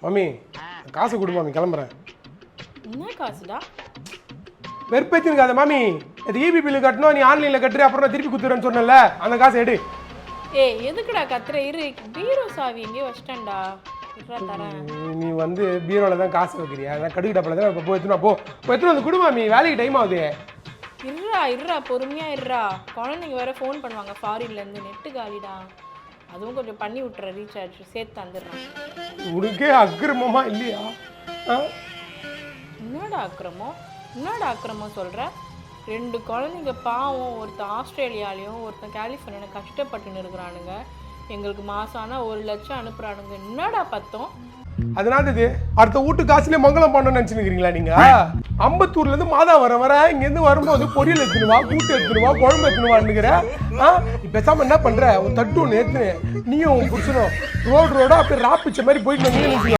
மாமி காசு கொடு மாமி, கிளம்புறேன். என்ன காசுடா? வெறுப்பேத்தினுக்காத மாமி. அது இபி பில்லு கட்டணும், நீ ஆன்லைனில் கட்டுற, அப்புறம் நான் திருப்பி குத்துறேன்னு சொன்னல, அந்த காசை எடு. ஏய் எதுக்குடா கத்துற? இரு, பீரோ சாவி எங்கேயோ வச்சிட்டேன்டா. இருடா தரேன். நீ வந்து பீரோவில் தான் காசு வைக்கிறியா? நான் கடுகு டப்பில் தான் இப்போ எடுத்துனா போ எடுத்துன்னு வந்து கொடு மாமி, வேலைக்கு டைம் ஆகுது. இருடா பொறுமையா இருடா. குழந்தைங்க வேற ஃபோன் பண்ணுவாங்க ஃபாரின்லேருந்து, நெட்டு காலிடா. அதுவும் கொஞ்சம் பண்ணி விட்டுற, ரீசார்ஜ் சேர்த்து தந்துடுறேன். உனக்கே அக்கிரமமா இல்லையா? என்னடா அக்கிரமம் சொல்கிற? 2 குழந்தைங்க பாவம், ஒருத்தன் ஆஸ்திரேலியாலையும் ஒருத்தன் கலிஃபோர்னியா கஷ்டப்பட்டுன்னு இருக்கிறானுங்க. எங்களுக்கு மாதம் ஆனால் 1 லட்சம் அனுப்புகிறானுங்க. என்னடா பத்தம்? அதனால இது அடுத்த வீட்டு காசுலேயே மங்களம் பண்ணணும்னு நினச்சிருக்கிறீங்களா நீங்க? அம்பத்தூர்லேருந்து மாதா வர இங்கேருந்து வரும்போது பொரியல் எடுத்துனுவா, கூட்டு எடுத்துனுவா, குழம்பு எடுத்துனுவான்னுங்கிற. இப்போ பேசாம என்ன பண்ற, ஒரு தட்டு ஒன்று ஏற்றுனு நீயும் புடிச்சணும் ரோடா அப்படியே ராப்பிச்ச மாதிரி போயிட்டு